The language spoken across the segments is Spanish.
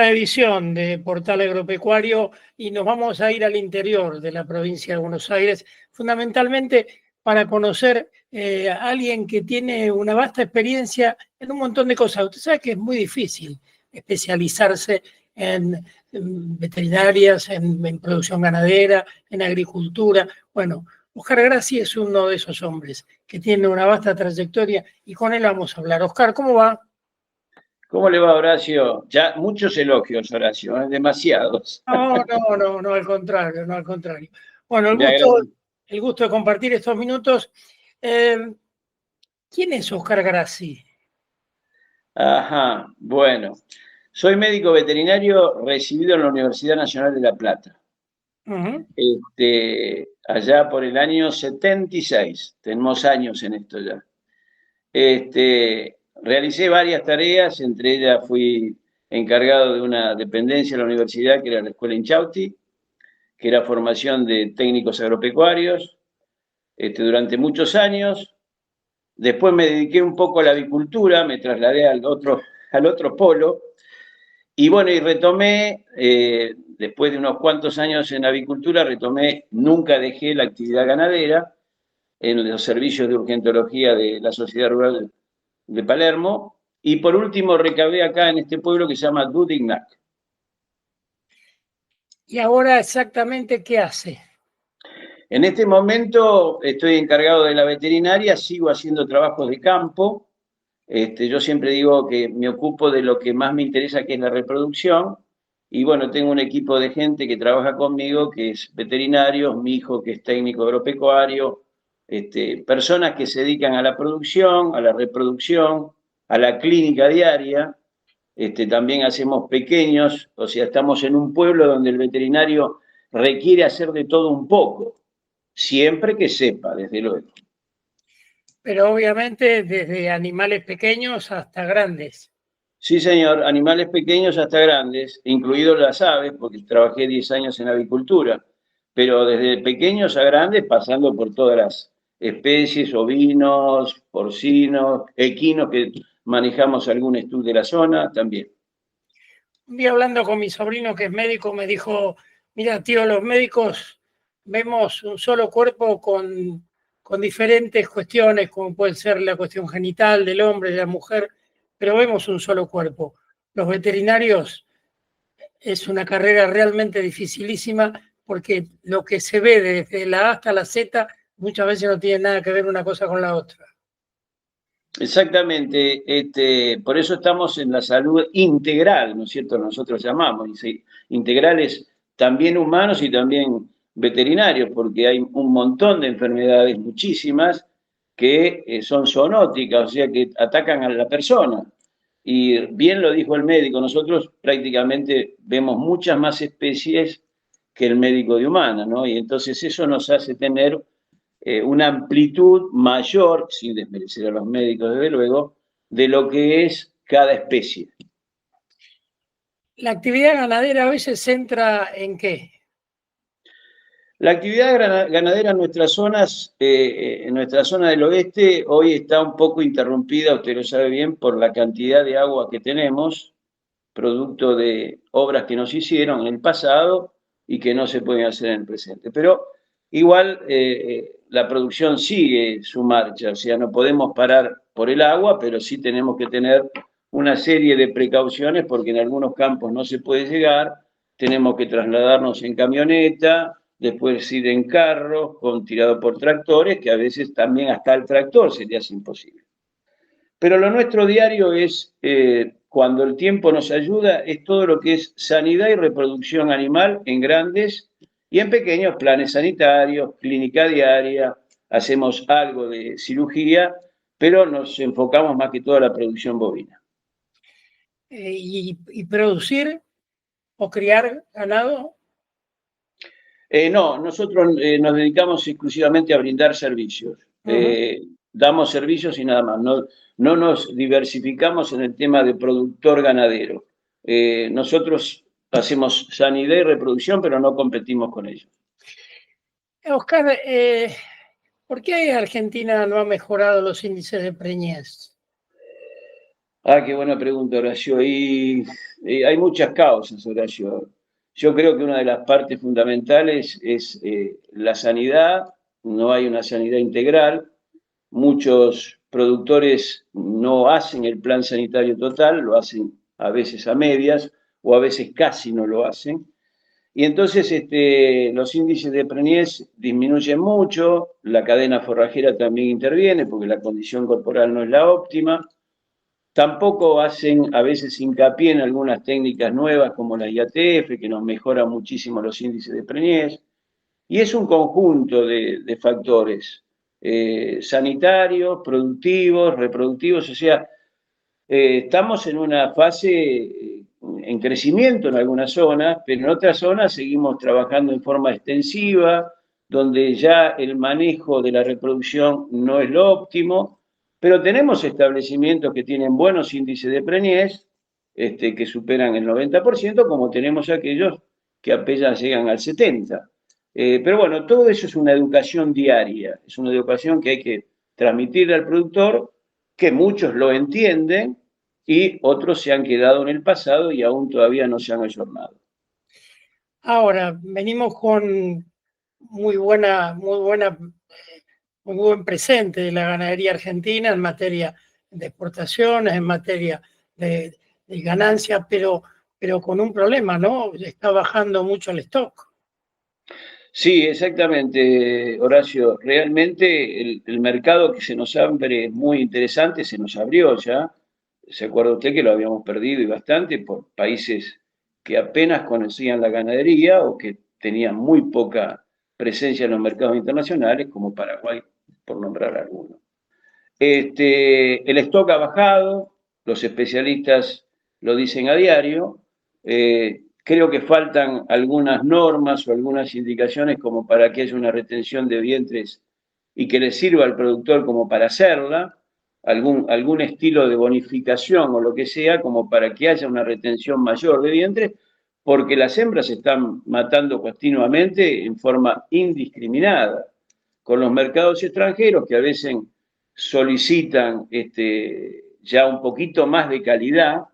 nueva edición de Portal Agropecuario y nos vamos a ir al interior de la provincia de Buenos Aires, fundamentalmente para conocer a alguien que tiene una vasta experiencia en un montón de cosas. Usted sabe que es muy difícil especializarse en veterinarias, en producción ganadera, en agricultura. Bueno, Oscar Grassi es uno de esos hombres que tiene una vasta trayectoria y con él vamos a hablar. Oscar, ¿cómo va? ¿Cómo le va, Horacio? Ya muchos elogios, Horacio, demasiados. No, al contrario, no al contrario. Bueno, Me agrada. el gusto de compartir estos minutos. Eh, ¿Quién es Oscar Grassi? Ajá, bueno. Soy médico veterinario recibido en la Universidad Nacional de La Plata. Ujú. Allá por el año 76. Tenemos años en esto ya. Realicé varias tareas, entre ellas fui encargado de una dependencia de la universidad que era la Escuela Inchausti, que era formación de técnicos agropecuarios, durante muchos años. Después me dediqué un poco a la avicultura, me trasladé al otro polo, y bueno, y retomé, después de unos cuantos años en avicultura, retomé, nunca dejé la actividad ganadera en los servicios de urgentología de la Sociedad Rural de Palermo, y por último recabé acá en este pueblo que se llama Dudignac. ¿Y ahora exactamente qué hace? En este momento estoy encargado de la veterinaria, sigo haciendo trabajos de campo. Yo siempre digo que me ocupo de lo que más me interesa, que es la reproducción. Y bueno, tengo un equipo de gente que trabaja conmigo, que es veterinarios, mi hijo que es técnico agropecuario, personas que se dedican a la producción, a la reproducción, a la clínica diaria. También hacemos pequeños, o sea, estamos en un pueblo donde el veterinario requiere hacer de todo un poco, siempre que sepa, desde luego. Pero obviamente desde animales pequeños hasta grandes. Sí, señor, animales pequeños hasta grandes, incluidos las aves, porque trabajé 10 años en avicultura, pero desde pequeños a grandes, pasando por todas las especies, ovinos, porcinos, equinos, que manejamos algún estudio de la zona también. Un día hablando con mi sobrino que es médico me dijo, mira tío, los médicos vemos un solo cuerpo con diferentes cuestiones, como puede ser la cuestión genital del hombre, de la mujer, pero vemos un solo cuerpo. Los veterinarios es una carrera realmente dificilísima porque lo que se ve desde la A hasta la Z muchas veces no tiene nada que ver una cosa con la otra. Exactamente, por eso estamos en la salud integral, ¿no es cierto? Nosotros llamamos, y sí, integrales también humanos y también veterinarios, porque hay un montón de enfermedades, muchísimas, que son zoonóticas, o sea, que atacan a la persona. Y bien lo dijo el médico, nosotros prácticamente vemos muchas más especies que el médico de humana, ¿no? Y entonces eso nos hace tener una amplitud mayor, sin desmerecer a los médicos desde luego, de lo que es cada especie. La actividad ganadera hoy se centra en qué. La actividad ganadera en nuestra zona del oeste, hoy está un poco interrumpida, usted lo sabe bien, por la cantidad de agua que tenemos, producto de obras que nos hicieron en el pasado y que no se pueden hacer en el presente. Pero igual la producción sigue su marcha, o sea, no podemos parar por el agua, pero sí tenemos que tener una serie de precauciones porque en algunos campos no se puede llegar, tenemos que trasladarnos en camioneta, después ir en carro, tirado por tractores, que a veces también hasta el tractor se te hace imposible. Pero lo nuestro diario es, cuando el tiempo nos ayuda, es todo lo que es sanidad y reproducción animal en grandes y en pequeños planes sanitarios, clínica diaria, hacemos algo de cirugía, pero nos enfocamos más que todo a la producción bovina. Y producir o criar ganado. No, nosotros nos dedicamos exclusivamente a brindar servicios. Uh-huh. Damos servicios y nada más. No, no nos diversificamos en el tema de productor ganadero. Nosotros hacemos sanidad y reproducción, pero no competimos con ellos. Oscar, ¿por qué Argentina no ha mejorado los índices de preñez? Ah, qué buena pregunta, Horacio. Hay muchas causas, Horacio. Yo creo que una de las partes fundamentales es la sanidad. No hay una sanidad integral. Muchos productores no hacen el plan sanitario total, lo hacen a veces a medias o a veces casi no lo hacen. Y entonces los índices de preñez disminuyen mucho, la cadena forrajera también interviene porque la condición corporal no es la óptima. Tampoco hacen a veces hincapié en algunas técnicas nuevas como la IATF, que nos mejora muchísimo los índices de preñez. Y es un conjunto de factores sanitarios, productivos, reproductivos, o sea, estamos en una fase en crecimiento en algunas zonas, pero en otras zonas seguimos trabajando en forma extensiva, donde ya el manejo de la reproducción no es lo óptimo, pero tenemos establecimientos que tienen buenos índices de preñez, que superan el 90%, como tenemos aquellos que apenas llegan al 70%. Pero bueno, todo eso es una educación diaria, es una educación que hay que transmitirle al productor, que muchos lo entienden y otros se han quedado en el pasado y aún todavía no se han ayornado. Ahora, venimos con muy buen presente de la ganadería argentina en materia de exportaciones, en materia de ganancias, pero con un problema, ¿no? Está bajando mucho el stock. Sí, exactamente, Horacio. Realmente el mercado que se nos abre es muy interesante, se nos abrió ya. ¿Se acuerda usted que lo habíamos perdido y bastante por países que apenas conocían la ganadería o que tenían muy poca presencia en los mercados internacionales, como Paraguay, por nombrar algunos? El stock ha bajado, los especialistas lo dicen a diario. Creo que faltan algunas normas o algunas indicaciones como para que haya una retención de vientres y que le sirva al productor como para hacerla, algún estilo de bonificación o lo que sea, como para que haya una retención mayor de vientres, porque las hembras se están matando continuamente en forma indiscriminada, con los mercados extranjeros que a veces solicitan ya un poquito más de calidad,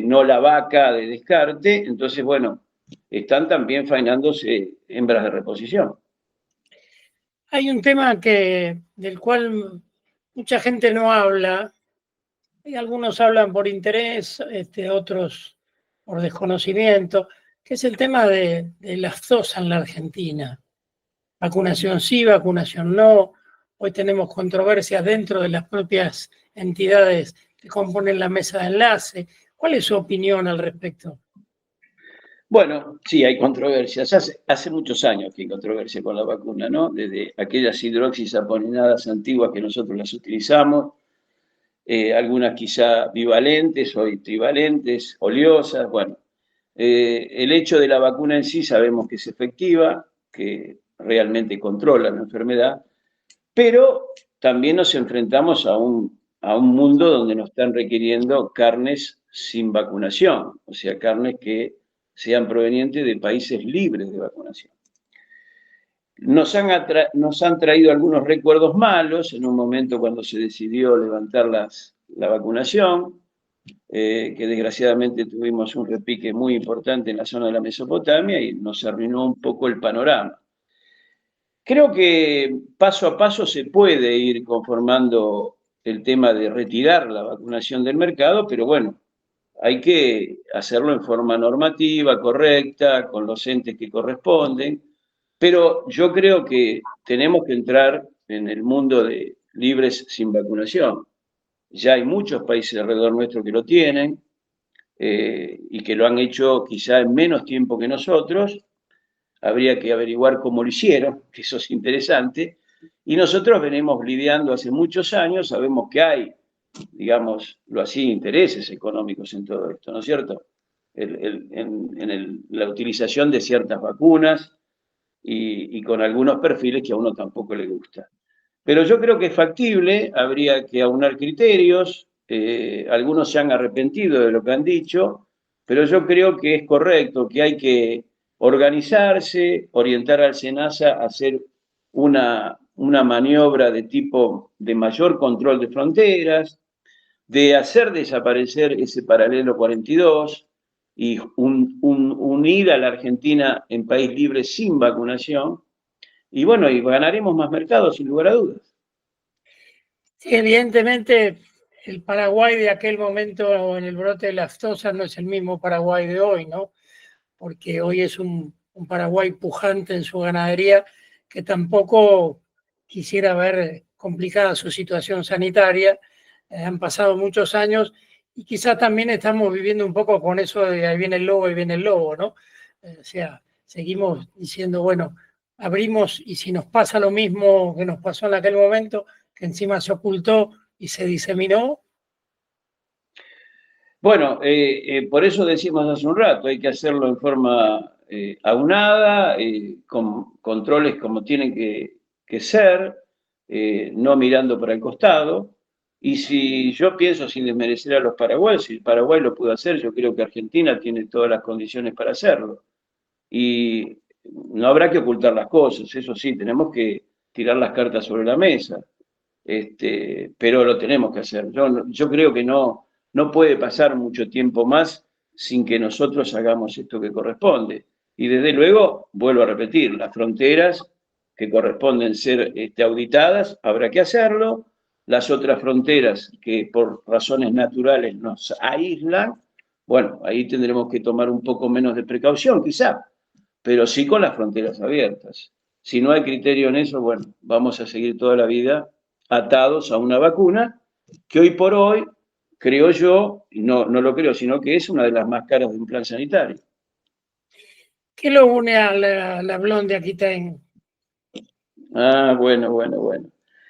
no la vaca de descarte, entonces, bueno, están también faenándose hembras de reposición. Hay un tema del cual mucha gente no habla, y algunos hablan por interés, otros por desconocimiento, que es el tema de la aftosa en la Argentina. Vacunación sí, vacunación no. Hoy tenemos controversias dentro de las propias entidades que componen la mesa de enlace. ¿Cuál es su opinión al respecto? Bueno, sí, hay controversias. Hace muchos años que hay controversia con la vacuna, ¿no? Desde aquellas hidroxisaponinadas antiguas que nosotros las utilizamos, algunas quizá bivalentes, hoy trivalentes, oleosas, bueno. El hecho de la vacuna en sí sabemos que es efectiva, que realmente controla la enfermedad, pero también nos enfrentamos a un mundo donde nos están requiriendo carnes sin vacunación, o sea, carnes que sean provenientes de países libres de vacunación. Nos han traído algunos recuerdos malos en un momento cuando se decidió levantar la vacunación, que desgraciadamente tuvimos un repique muy importante en la zona de la Mesopotamia y nos arruinó un poco el panorama. Creo que paso a paso se puede ir conformando el tema de retirar la vacunación del mercado, pero bueno, hay que hacerlo en forma normativa, correcta, con los entes que corresponden, pero yo creo que tenemos que entrar en el mundo de libres sin vacunación. Ya hay muchos países alrededor nuestro que lo tienen y que lo han hecho quizá en menos tiempo que nosotros. Habría que averiguar cómo lo hicieron, que eso es interesante. Y nosotros venimos lidiando hace muchos años, sabemos que hay, digámoslo así, intereses económicos en todo esto, ¿no es cierto? La utilización de ciertas vacunas y con algunos perfiles que a uno tampoco le gusta. Pero yo creo que es factible, habría que aunar criterios, algunos se han arrepentido de lo que han dicho, pero yo creo que es correcto, que hay que organizarse, orientar al SENASA a hacer una maniobra de tipo de mayor control de fronteras, de hacer desaparecer ese paralelo 42 y unir a la Argentina en país libre sin vacunación. Y bueno, y ganaremos más mercados, sin lugar a dudas. Sí, evidentemente, el Paraguay de aquel momento en el brote de la aftosa no es el mismo Paraguay de hoy, ¿no? Porque hoy es un Paraguay pujante en su ganadería que tampoco quisiera ver complicada su situación sanitaria. Han pasado muchos años y quizás también estamos viviendo un poco con eso de ahí viene el lobo, ahí viene el lobo, ¿no? O sea, seguimos diciendo, bueno, abrimos y si nos pasa lo mismo que nos pasó en aquel momento, que encima se ocultó y se diseminó. Bueno, por eso decimos hace un rato, hay que hacerlo en forma aunada, con controles como tienen que ser, no mirando para el costado. Y si yo pienso sin desmerecer a los paraguayos, si Paraguay lo pudo hacer, yo creo que Argentina tiene todas las condiciones para hacerlo. Y no habrá que ocultar las cosas, eso sí, tenemos que tirar las cartas sobre la mesa. Pero lo tenemos que hacer. Yo creo que no puede pasar mucho tiempo más sin que nosotros hagamos esto que corresponde. Y desde luego, vuelvo a repetir, las fronteras que corresponden ser auditadas, habrá que hacerlo. Las otras fronteras que por razones naturales nos aíslan, bueno, ahí tendremos que tomar un poco menos de precaución, quizá, pero sí con las fronteras abiertas. Si no hay criterio en eso, bueno, vamos a seguir toda la vida atados a una vacuna que hoy por hoy, creo yo, y no lo creo, sino que es una de las más caras de un plan sanitario. ¿Qué lo une a la blonde Aquitaine? Ah, bueno.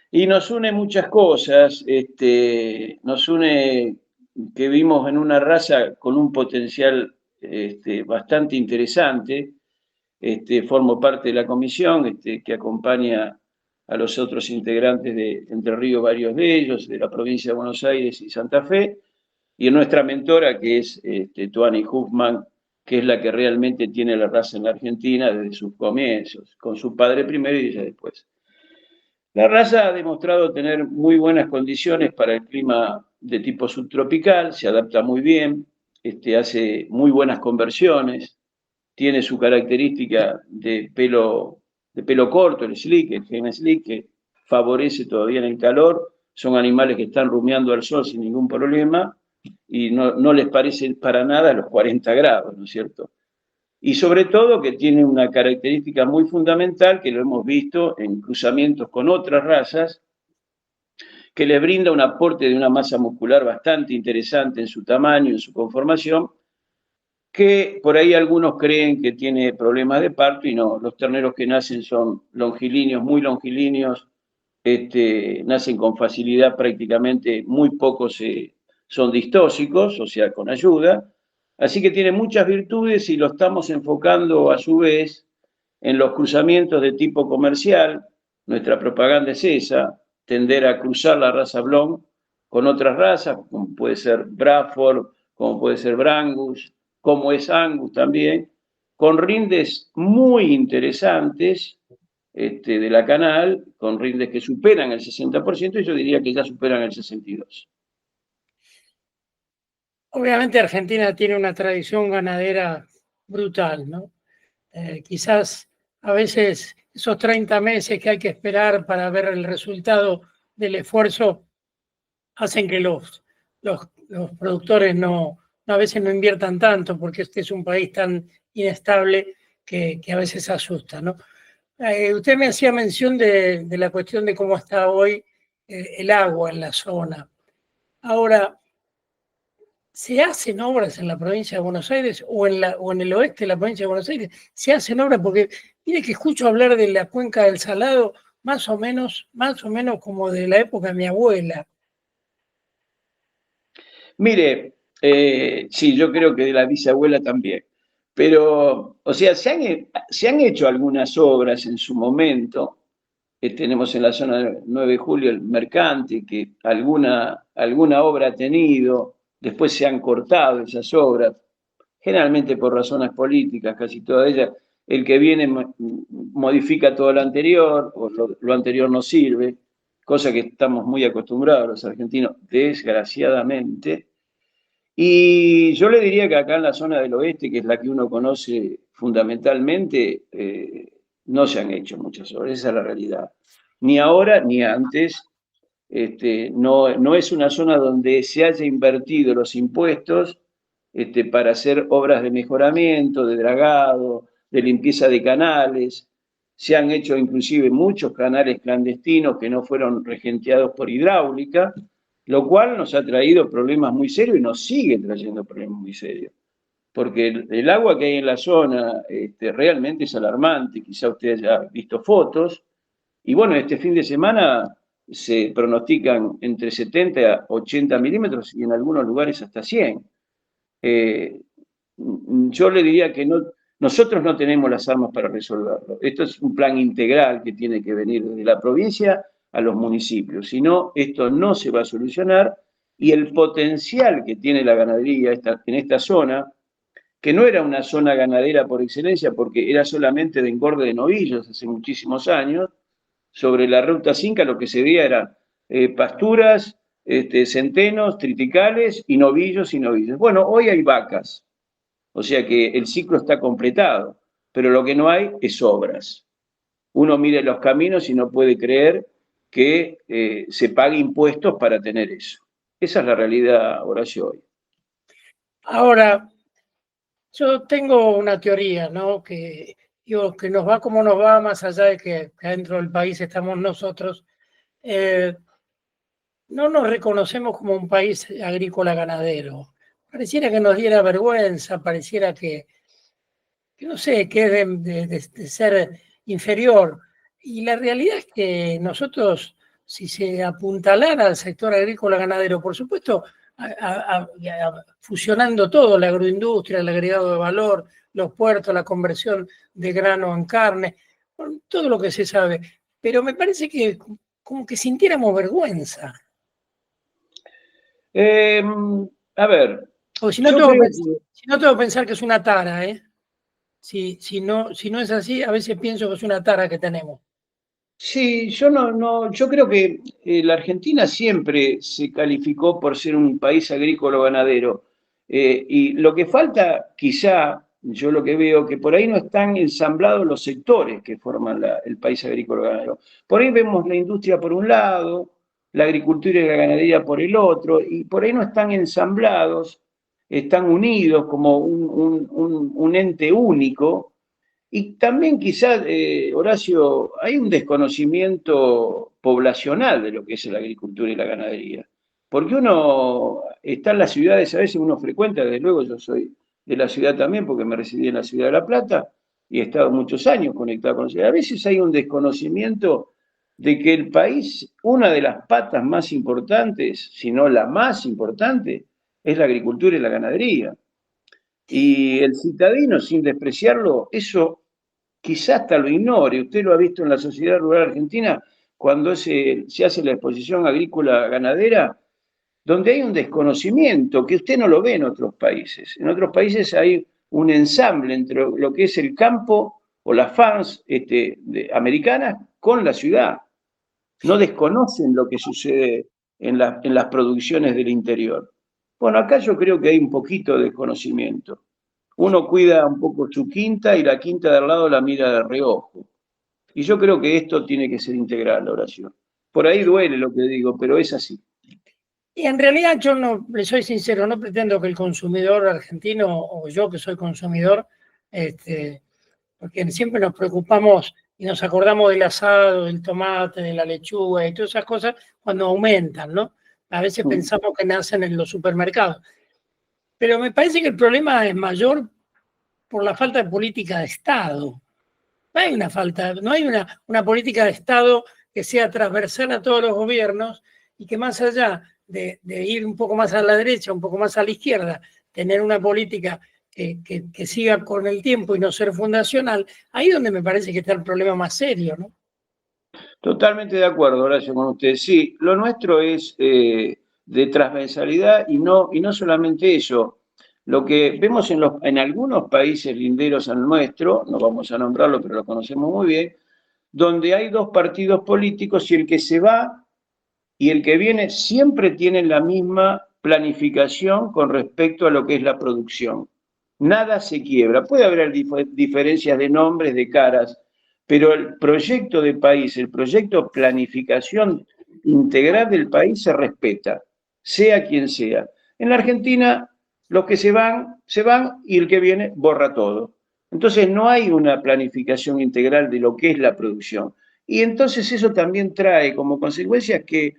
Y nos une muchas cosas, nos une que vimos en una raza con un potencial bastante interesante. Formo parte de la comisión que acompaña a los otros integrantes de Entre Ríos, varios de ellos, de la provincia de Buenos Aires y Santa Fe, y nuestra mentora, que es Tuani Huffman, que es la que realmente tiene la raza en la Argentina desde sus comienzos, con su padre primero y ella después. La raza ha demostrado tener muy buenas condiciones para el clima de tipo subtropical, se adapta muy bien, hace muy buenas conversiones, tiene su característica de pelo corto, el slick, el gen slick, que favorece todavía en el calor. Son animales que están rumiando al sol sin ningún problema y no les parece para nada los 40 grados, ¿no es cierto? Y sobre todo que tiene una característica muy fundamental que lo hemos visto en cruzamientos con otras razas, que les brinda un aporte de una masa muscular bastante interesante en su tamaño, en su conformación, que por ahí algunos creen que tiene problemas de parto y no, los terneros que nacen son longilíneos, muy longilíneos, nacen con facilidad prácticamente, muy pocos son distóxicos, o sea, con ayuda, así que tiene muchas virtudes y lo estamos enfocando a su vez en los cruzamientos de tipo comercial. Nuestra propaganda es esa, tender a cruzar la raza Blond con otras razas, como puede ser Bradford, como puede ser Brangus, como es Angus también, con rindes muy interesantes de la canal, con rindes que superan el 60% y yo diría que ya superan el 62%. Obviamente Argentina tiene una tradición ganadera brutal, ¿no? Quizás a veces esos 30 meses que hay que esperar para ver el resultado del esfuerzo hacen que los productores a veces no inviertan tanto porque este es un país tan inestable que a veces asusta, ¿no? Usted me hacía mención de la cuestión de cómo está hoy el agua en la zona. Ahora, ¿se hacen obras en la provincia de Buenos Aires o en el oeste de la provincia de Buenos Aires? ¿Se hacen obras? Porque mire que escucho hablar de la cuenca del Salado más o menos como de la época de mi abuela. Mire, sí, yo creo que de la bisabuela también. Pero, o sea, se han hecho algunas obras en su momento. Tenemos en la zona de 9 de julio el Mercante, que alguna obra ha tenido, después se han cortado esas obras, generalmente por razones políticas, casi todas ellas. El que viene modifica todo lo anterior, o lo anterior no sirve. cosa que estamos muy acostumbrados los argentinos, desgraciadamente. Y yo le diría que acá en la zona del oeste, que es la que uno conoce fundamentalmente, no se han hecho muchas obras, esa es la realidad. Ni ahora ni antes. No es una zona donde se haya invertido los impuestos para hacer obras de mejoramiento, de dragado, de limpieza de canales. Se han hecho inclusive muchos canales clandestinos que no fueron regenteados por hidráulica, lo cual nos ha traído problemas muy serios y nos sigue trayendo problemas muy serios. Porque el agua que hay en la zona realmente es alarmante, quizá usted haya visto fotos, y bueno, este fin de semana se pronostican entre 70 a 80 milímetros y en algunos lugares hasta 100. Eh, yo le diría que no, nosotros no tenemos las armas para resolverlo. Esto es un plan integral que tiene que venir desde la provincia a los municipios. Si no, esto no se va a solucionar y el potencial que tiene la ganadería en esta zona, que no era una zona ganadera por excelencia porque era solamente de engorde de novillos hace muchísimos años, sobre la ruta 5 lo que se veía era pasturas, centenos, triticales y novillos y novillos. Bueno, hoy hay vacas, o sea que el ciclo está completado, pero lo que no hay es obras. Uno mira los caminos y no puede creer que se pague impuestos para tener eso. Esa es la realidad, Horacio, hoy. Ahora, yo tengo una teoría, ¿no? Que digo, que nos va como nos va, más allá de que dentro del país estamos nosotros. No nos reconocemos como un país agrícola ganadero. Pareciera que nos diera vergüenza, pareciera que no sé, que es de ser inferior. Y la realidad es que nosotros, si se apuntalara al sector agrícola ganadero, por supuesto, fusionando todo, la agroindustria, el agregado de valor, los puertos, la conversión de grano en carne, todo lo que se sabe. Pero me parece que como que sintiéramos vergüenza. A ver, O si no, yo creo que... si no tengo que pensar que es una tara, ¿eh? Si no es así, a veces pienso que es una tara que tenemos. Sí, yo creo que la Argentina siempre se calificó por ser un país agrícola ganadero. Y lo que falta, quizá, yo lo que veo, que por ahí no están ensamblados los sectores que forman el país agrícola ganadero. Por ahí vemos la industria por un lado, la agricultura y la ganadería por el otro, y por ahí no están ensamblados, están unidos como un ente único y también quizás, Horacio, hay un desconocimiento poblacional de lo que es la agricultura y la ganadería. Porque uno está en las ciudades, a veces uno frecuenta, desde luego yo soy de la ciudad también porque me residí en la ciudad de La Plata y he estado muchos años conectado con la ciudad. A veces hay un desconocimiento de que el país, una de las patas más importantes, si no la más importante, es la agricultura y la ganadería. Y el citadino, sin despreciarlo, eso quizás hasta lo ignore. Usted lo ha visto en la Sociedad Rural Argentina cuando se hace la exposición agrícola ganadera, donde hay un desconocimiento que usted no lo ve en otros países. En otros países hay un ensamble entre lo que es el campo o las farms americanas con la ciudad. No desconocen lo que sucede en las producciones del interior. Bueno, acá yo creo que hay un poquito de conocimiento. Uno cuida un poco su quinta y la quinta de al lado la mira de reojo. Y yo creo que esto tiene que ser integral, la oración. Por ahí duele lo que digo, pero es así. Y en realidad yo no, le soy sincero, no pretendo que el consumidor argentino o yo que soy consumidor, porque siempre nos preocupamos y nos acordamos del asado, del tomate, de la lechuga y todas esas cosas cuando aumentan, ¿no? A veces pensamos que nacen en los supermercados. Pero me parece que el problema es mayor por la falta de política de Estado. No hay una falta, no hay una política de Estado que sea transversal a todos los gobiernos y que más allá de ir un poco más a la derecha, un poco más a la izquierda, tener una política que siga con el tiempo y no ser fundacional, ahí es donde me parece que está el problema más serio, ¿no? Totalmente de acuerdo, Horacio, con usted. Sí, lo nuestro es de transversalidad y no solamente eso. Lo que vemos en algunos países linderos al nuestro, no vamos a nombrarlo, pero lo conocemos muy bien, donde hay dos partidos políticos y el que se va y el que viene siempre tienen la misma planificación con respecto a lo que es la producción. Nada se quiebra. Puede haber diferencias de nombres, de caras, pero el proyecto de país, el proyecto planificación integral del país se respeta, sea quien sea. En la Argentina, los que se van y el que viene borra todo. Entonces no hay una planificación integral de lo que es la producción. Y entonces eso también trae como consecuencia que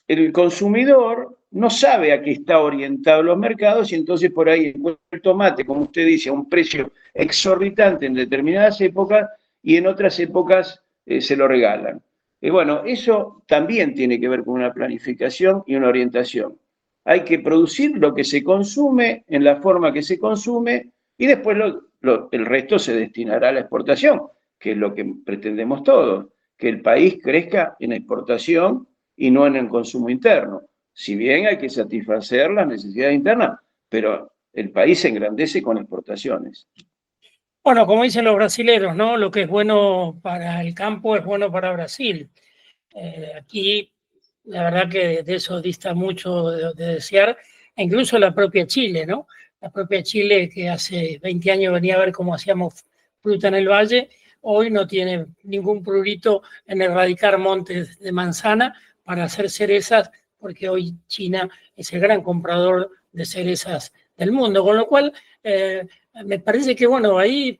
el consumidor no sabe a qué está orientado los mercados y entonces por ahí encuentra el tomate, como usted dice, a un precio exorbitante en determinadas épocas y en otras épocas se lo regalan. Y bueno, eso también tiene que ver con una planificación y una orientación. Hay que producir lo que se consume en la forma que se consume y después el resto se destinará a la exportación, que es lo que pretendemos todos, que el país crezca en exportación y no en el consumo interno. Si bien hay que satisfacer las necesidades internas, pero el país se engrandece con exportaciones. Bueno, como dicen los brasileros, ¿no? Lo que es bueno para el campo es bueno para Brasil. Aquí, la verdad que de eso dista mucho de desear, e incluso la propia Chile, ¿no? La propia Chile, que hace 20 años venía a ver cómo hacíamos fruta en el valle, hoy no tiene ningún prurito en erradicar montes de manzana para hacer cerezas, porque hoy China es el gran comprador de cerezas del mundo, con lo cual me parece que, bueno, ahí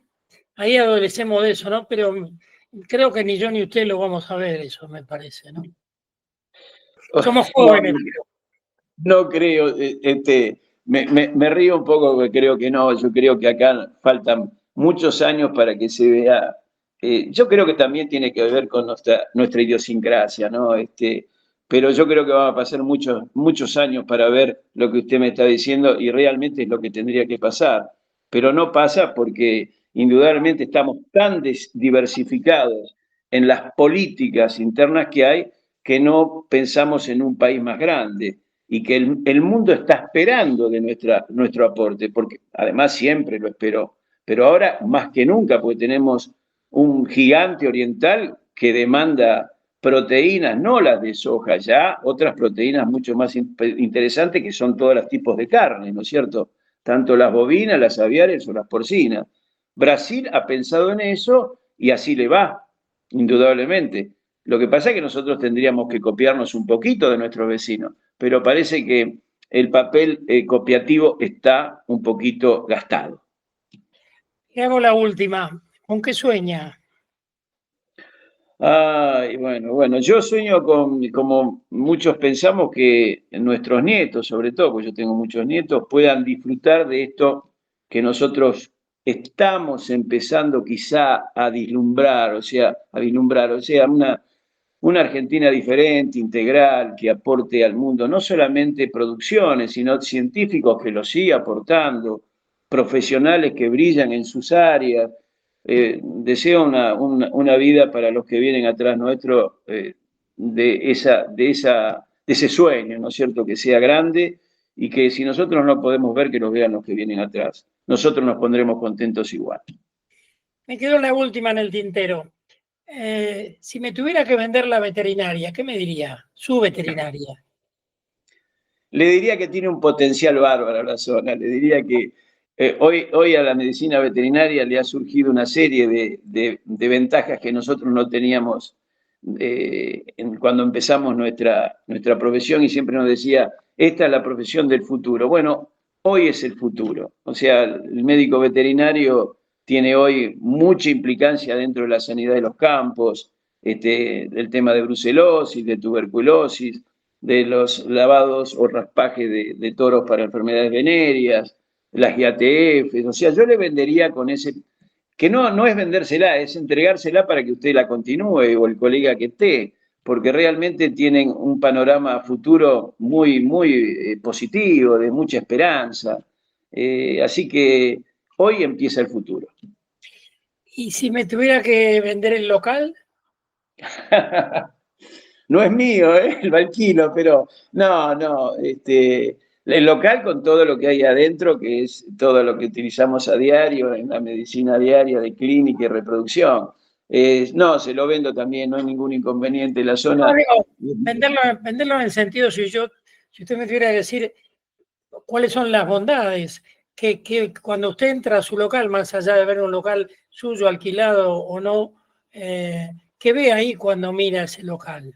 adolecemos de eso, ¿no? Pero creo que ni yo ni usted lo vamos a ver, eso me parece, ¿no? Somos No, jóvenes. no creo, me río un poco porque creo que no, yo creo que acá faltan muchos años para que se vea. Yo creo que también tiene que ver con nuestra idiosincrasia, ¿no? Pero yo creo que van a pasar muchos años para ver lo que usted me está diciendo y realmente es lo que tendría que pasar. Pero no pasa porque indudablemente estamos tan diversificados en las políticas internas que hay que no pensamos en un país más grande y que el mundo está esperando de nuestro aporte, porque además siempre lo esperó, pero ahora más que nunca, porque tenemos un gigante oriental que demanda proteínas, no las de soja, ya otras proteínas mucho más interesantes que son todos los tipos de carne, ¿no es cierto? Tanto las bovinas, las aviares o las porcinas. Brasil ha pensado en eso y así le va, indudablemente. Lo que pasa es que nosotros tendríamos que copiarnos un poquito de nuestros vecinos, pero parece que el papel copiativo está un poquito gastado. Y hago la última. ¿Con qué sueña? Ay, bueno, yo sueño como muchos pensamos, que nuestros nietos, sobre todo, porque yo tengo muchos nietos, puedan disfrutar de esto que nosotros estamos empezando quizá a vislumbrar, una Argentina diferente, integral, que aporte al mundo no solamente producciones, sino científicos que lo sigan aportando, profesionales que brillan en sus áreas. Deseo una vida para los que vienen atrás nuestro, de ese sueño, ¿no es cierto? Que sea grande y que si nosotros no podemos ver, que los vean los que vienen atrás. Nosotros nos pondremos contentos igual. Me quedó la última en el tintero. Si me tuviera que vender la veterinaria, ¿qué me diría? Su veterinaria. Le diría que tiene un potencial bárbaro la zona, le diría que hoy a la medicina veterinaria le ha surgido una serie de ventajas que nosotros no teníamos cuando empezamos nuestra profesión, y siempre nos decía, esta es la profesión del futuro. Bueno, hoy es el futuro. O sea, el médico veterinario tiene hoy mucha implicancia dentro de la sanidad de los campos, del tema de brucelosis, de tuberculosis, de los lavados o raspajes de toros para enfermedades venéreas, las IATF. O sea, yo le vendería con ese, que no es vendérsela, es entregársela para que usted la continúe o el colega que esté, porque realmente tienen un panorama futuro muy positivo, de mucha esperanza. Así que hoy empieza el futuro. Y si me tuviera que vender el local, No es mío, lo alquilo, pero no, el local con todo lo que hay adentro, que es todo lo que utilizamos a diario en la medicina diaria de clínica y reproducción. No, se lo vendo también, no hay ningún inconveniente. La zona... No, digo, venderlo en el sentido, si usted me tuviera que decir cuáles son las bondades que cuando usted entra a su local, más allá de ver un local suyo alquilado o no, ¿qué ve ahí cuando mira ese local?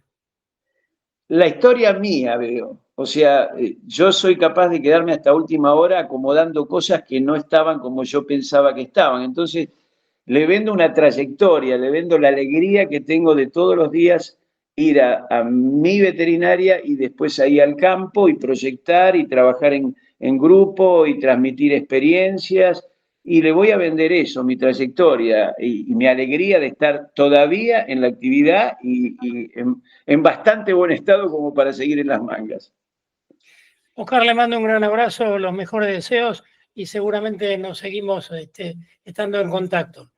La historia mía veo. O sea, yo soy capaz de quedarme hasta última hora acomodando cosas que no estaban como yo pensaba que estaban. Entonces, le vendo una trayectoria, le vendo la alegría que tengo de todos los días ir a mi veterinaria y después ahí al campo y proyectar y trabajar en grupo y transmitir experiencias. Y le voy a vender eso, mi trayectoria y mi alegría de estar todavía en la actividad y en bastante buen estado como para seguir en las mangas. Oscar, le mando un gran abrazo, los mejores deseos y seguramente nos seguimos estando en contacto.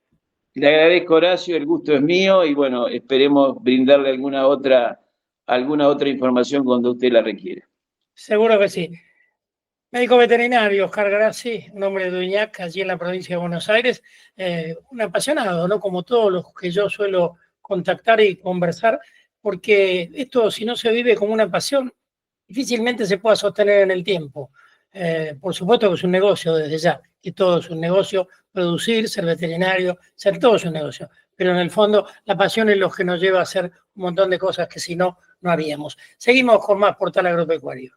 Le agradezco, Horacio, el gusto es mío y bueno, esperemos brindarle alguna otra información cuando usted la requiera. Seguro que sí. Médico veterinario, Oscar Grassi, un hombre de Uñac, allí en la provincia de Buenos Aires, un apasionado, ¿no? Como todos los que yo suelo contactar y conversar, porque esto, si no se vive como una pasión, difícilmente se pueda sostener en el tiempo. Por supuesto que es un negocio desde ya, y todo es un negocio, producir, ser veterinario, ser todo es un negocio, pero en el fondo la pasión es lo que nos lleva a hacer un montón de cosas que si no, no haríamos. Seguimos con más Portal Agropecuario.